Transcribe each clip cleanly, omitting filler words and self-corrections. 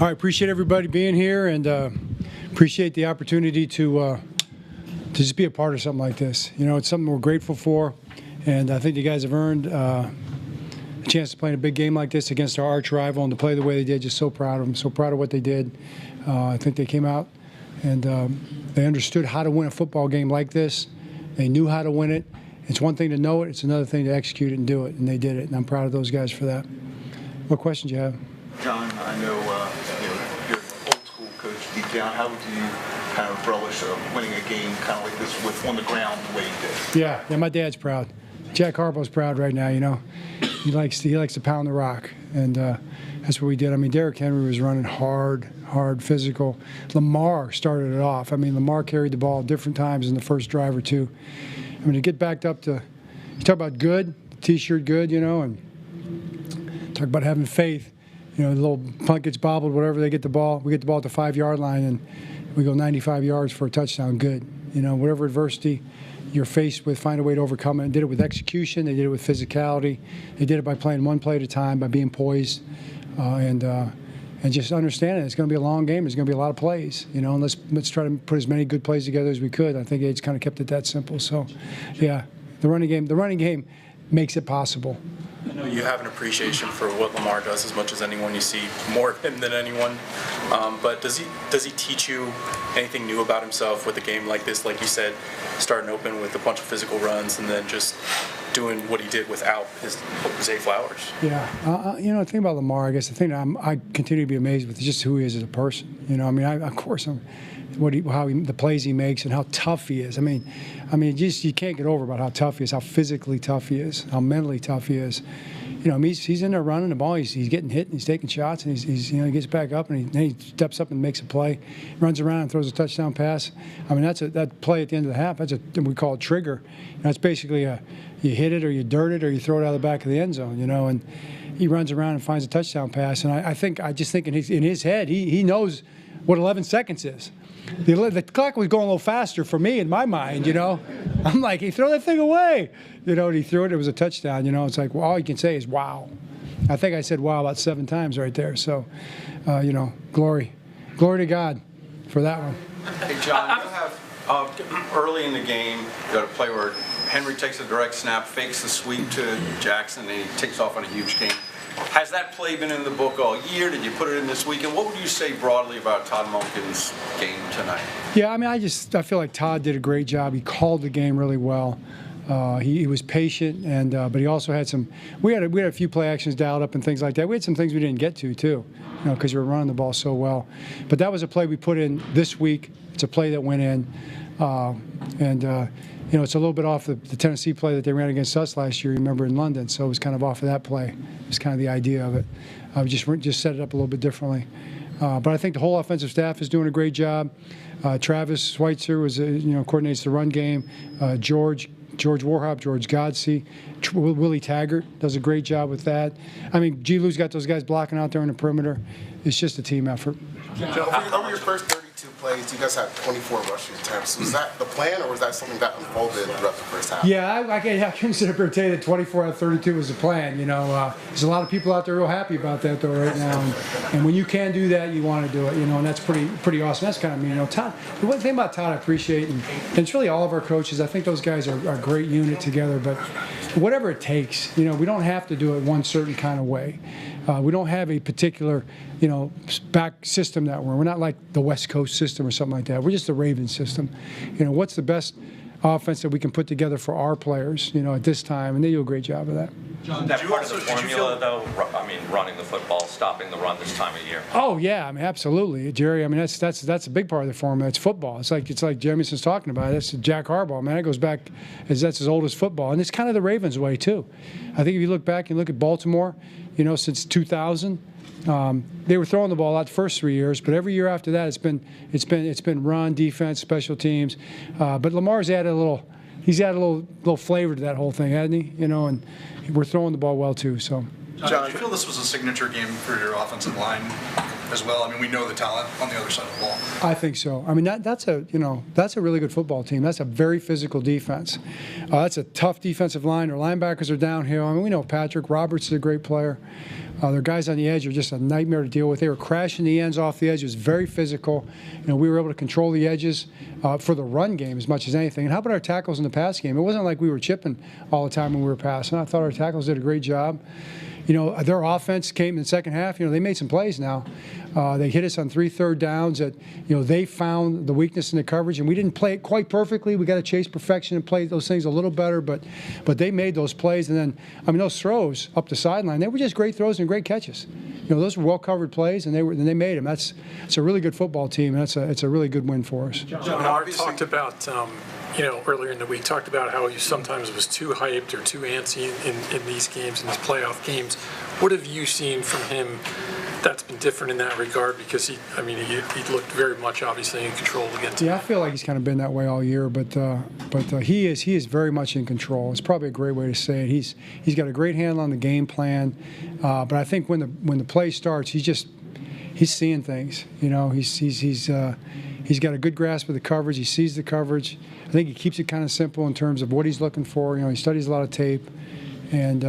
All right, appreciate everybody being here, and appreciate the opportunity to just be a part of something like this. You know, it's something we're grateful for, and I think you guys have earned a chance to play in a big game like this against our arch rival and to play the way they did. Just so proud of them, so proud of what they did. I think they came out and they understood how to win a football game like this. They knew how to win it. It's one thing to know it, it's another thing to execute it and do it, and they did it, and I'm proud of those guys for that. What questions you have? John, I know, you're an old school coach deep down. How would you kind of relish winning a game kind of like this with on the ground the way you did? Yeah, my dad's proud. Jack Harbaugh's proud right now. You know, he likes to pound the rock, and that's what we did. I mean, Derrick Henry was running hard, physical. Lamar started it off. I mean, Lamar carried the ball different times in the first drive or two. I mean, to get backed up to, you talk about good, T-shirt good, you know, and talk about having faith. You know, the little punt gets bobbled, whatever, they get the ball. We get the ball at the 5-yard line, and we go 95 yards for a touchdown. Good. You know, whatever adversity you're faced with, find a way to overcome it. And did it with execution. They did it with physicality. They did it by playing one play at a time, by being poised, and just understanding it's going to be a long game. There's going to be a lot of plays, you know, and let's try to put as many good plays together as we could. I think it's kind of kept it that simple. So, yeah, the running game makes it possible. I know you have an appreciation for what Lamar does as much as anyone. You see more of him than anyone. But does he teach you anything new about himself with a game like this? Like you said, starting open with a bunch of physical runs and then just doing what he did without his Zay Flowers. Yeah, you know, the thing about Lamar, I guess the thing that I continue to be amazed with is just who he is as a person. You know, I mean, of course, the plays he makes and how tough he is. I mean, just you can't get over about how tough he is, how physically tough he is, how mentally tough he is. You know, I mean, he's in there running the ball. He's getting hit and he's taking shots and he's you know, he gets back up and he steps up and makes a play, runs around and throws a touchdown pass. I mean, that play at the end of the half. We call it trigger. You know, it's basically you hit it or you dirt it or you throw it out of the back of the end zone. You know, and he runs around and finds a touchdown pass. And I just think in his head he knows what 11 seconds is. The clock was going a little faster for me in my mind, you know. I'm like, he throw that thing away. You know, and he threw it. It was a touchdown, you know. It's like, well, all you can say is, wow. I think I said wow about 7 times right there. So, you know, glory to God for that one. Hey, John, you have early in the game, you got a play where Henry takes a direct snap, fakes the sweep to Jackson, and he takes off on a huge gain. Has that play been in the book all year? Did you put it in this weekend? What would you say broadly about Todd Monken's game tonight? Yeah, I mean, I feel like Todd did a great job. He called the game really well. He was patient, and but he also had some. We had a few play actions dialed up and things like that. We had some things we didn't get to too, you know, because we were running the ball so well. But that was a play we put in this week. It's a play that went in, you know, it's a little bit off the Tennessee play that they ran against us last year, remember, in London. So it was kind of off of that play. It's kind of the idea of it. We just set it up a little bit differently. But I think the whole offensive staff is doing a great job. Travis Schweitzer coordinates the run game. George Warhop, George Godsey, Willie Taggart does a great job with that. I mean, G-Lou's got those guys blocking out there in the perimeter. It's just a team effort. Over your first 32 plays, you guys had 24 rushing attempts. Was that the plan, or was that something that unfolded throughout the first half? Yeah, I can sit up here and tell you that 24 out of 32 was the plan. You know, there's a lot of people out there real happy about that though right now. And when you can do that, you want to do it. You know, and that's pretty awesome. That's kind of, you know, Todd. The one thing about Todd I appreciate, and it's really all of our coaches. I think those guys are a great unit together. But whatever it takes, you know, we don't have to do it one certain kind of way. We don't have a particular, you know, back system that we're not like the West Coast system or something like that. We're just the Ravens system. You know, what's the best offense that we can put together for our players, you know, at this time, and they do a great job of that. John, that part of the formula, though, I mean, running the football, stopping the run this time of year. Oh yeah, I mean, absolutely, Jerry. I mean, that's a big part of the formula. It's football. It's like Jemieson's talking about. That's Jack Harbaugh, man. It goes back that's as old as football, and it's kind of the Ravens' way too. I think if you look back and look at Baltimore, you know, since 2000. They were throwing the ball out the first 3 years, but every year after that, it's been run, defense, special teams. But Lamar's added a little flavor to that whole thing, hasn't he? You know, and we're throwing the ball well too. So, John, do you feel this was a signature game for your offensive line as well? I mean, we know the talent on the other side of the ball. I think so. I mean, that's a really good football team. That's a very physical defense. That's a tough defensive line. Our linebackers are downhill. I mean, we know Patrick Roberts is a great player. Their guys on the edge are just a nightmare to deal with. They were crashing the ends off the edge. It was very physical. We were able to control the edges for the run game as much as anything. And how about our tackles in the pass game? It wasn't like we were chipping all the time when we were passing. I thought our tackles did a great job. Their offense came in the second half. They made some plays now. They hit us on 3 third downs that, they found the weakness in the coverage, and we didn't play it quite perfectly. We got to chase perfection and play those things a little better, but they made those plays. And then, those throws up the sideline, they were just great throws and great catches. Those were well-covered plays, and they made them. It's a really good football team, and it's a really good win for us. John, obviously talked about, earlier in the week, talked about how he sometimes was too hyped or too antsy in these games, in these playoff games. What have you seen from him that's been different in that regard? Because he looked very much obviously in control again tonight. Yeah, I feel like he's kind of been that way all year, but he is very much in control. It's probably a great way to say it. He's got a great handle on the game plan, but I think when the play starts, he's seeing things. He's got a good grasp of the coverage. He sees the coverage. I think he keeps it kind of simple in terms of what he's looking for. He studies a lot of tape, and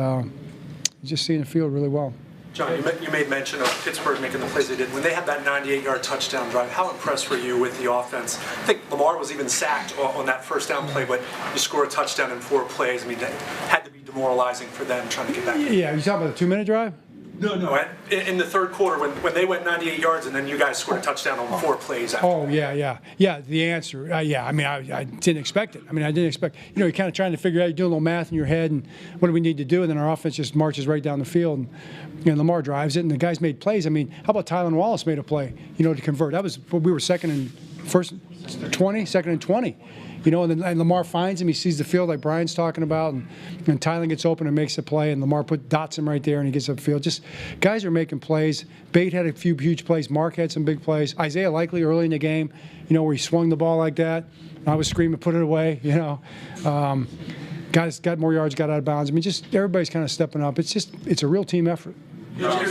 he's just seeing the field really well. John, you made mention of Pittsburgh making the plays they did. When they had that 98-yard touchdown drive, how impressed were you with the offense? I think Lamar was even sacked on that first down play, but you score a touchdown in 4 plays. That had to be demoralizing for them trying to get back. Yeah, you talking about the 2-minute drive? No. In the third quarter, when they went 98 yards and then you guys scored a touchdown on 4 plays after. Oh, yeah. The answer, I didn't expect it. I didn't expect, you're kind of trying to figure out, you're doing a little math in your head, and what do we need to do? And then our offense just marches right down the field, and Lamar drives it, and the guys made plays. How about Tylan Wallace made a play, to convert? That was, we were second and 20. And Lamar finds him. He sees the field like Brian's talking about, and Tylan gets open and makes a play, and Lamar dots him right there, and he gets upfield. Just guys are making plays. Bate had a few huge plays. Mark had some big plays. Isaiah Likely early in the game, where he swung the ball like that. I was screaming, put it away. Guys got more yards, got out of bounds. Just everybody's kind of stepping up. It's a real team effort. John, we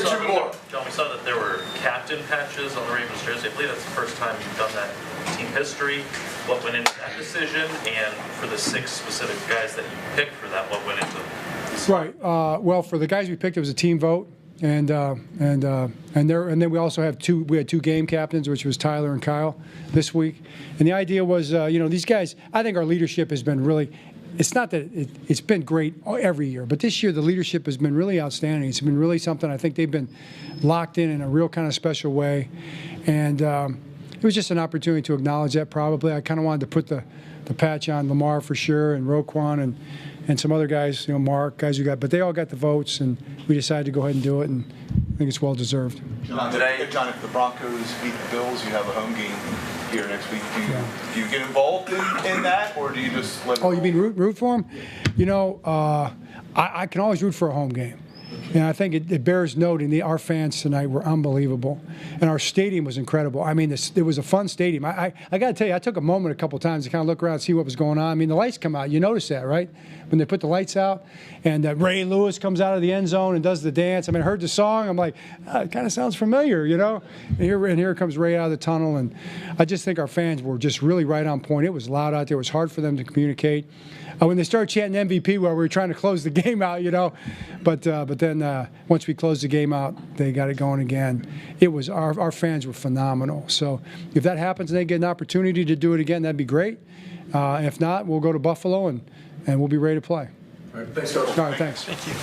saw that there were captain patches on the Ravens jersey. I believe that's the first time you've done that in team history. What went into that decision, and for the 6 specific guys that you picked for that, what went into it? Right. Well, for the guys we picked, it was a team vote, and then we also have we had 2 game captains, which was Tyler and Kyle this week. And the idea was, these guys. I think our leadership has been really. It's not that it's been great every year, but this year the leadership has been really outstanding. It's been really something. I think they've been locked in a real kind of special way, and it was just an opportunity to acknowledge that. Probably I kind of wanted to put the patch on Lamar for sure, and Roquan and some other guys, Mark, guys who but they all got the votes, and we decided to go ahead and do it, and I think it's well deserved. John, if the Broncos beat the Bills, you have a home game here next week. Do you get involved in that, or do you just let it you mean root for them? I can always root for a home game. And I think it bears noting our fans tonight were unbelievable, and our stadium was incredible. It was a fun stadium. I got to tell you, I took a moment a couple times to kind of look around and see what was going on. The lights come out. You notice that, right? When they put the lights out, and Ray Lewis comes out of the end zone and does the dance. I heard the song. I'm like, it kind of sounds familiar, And here comes Ray out of the tunnel, and I just think our fans were just really right on point. It was loud out there. It was hard for them to communicate. When they started chanting MVP while we were trying to close the game out, but then once we closed the game out, they got it going again. It was our fans were phenomenal. So if that happens and they get an opportunity to do it again, that'd be great. If not, we'll go to Buffalo and we'll be ready to play. All right, thanks, Coach. All right, thanks. Thank you.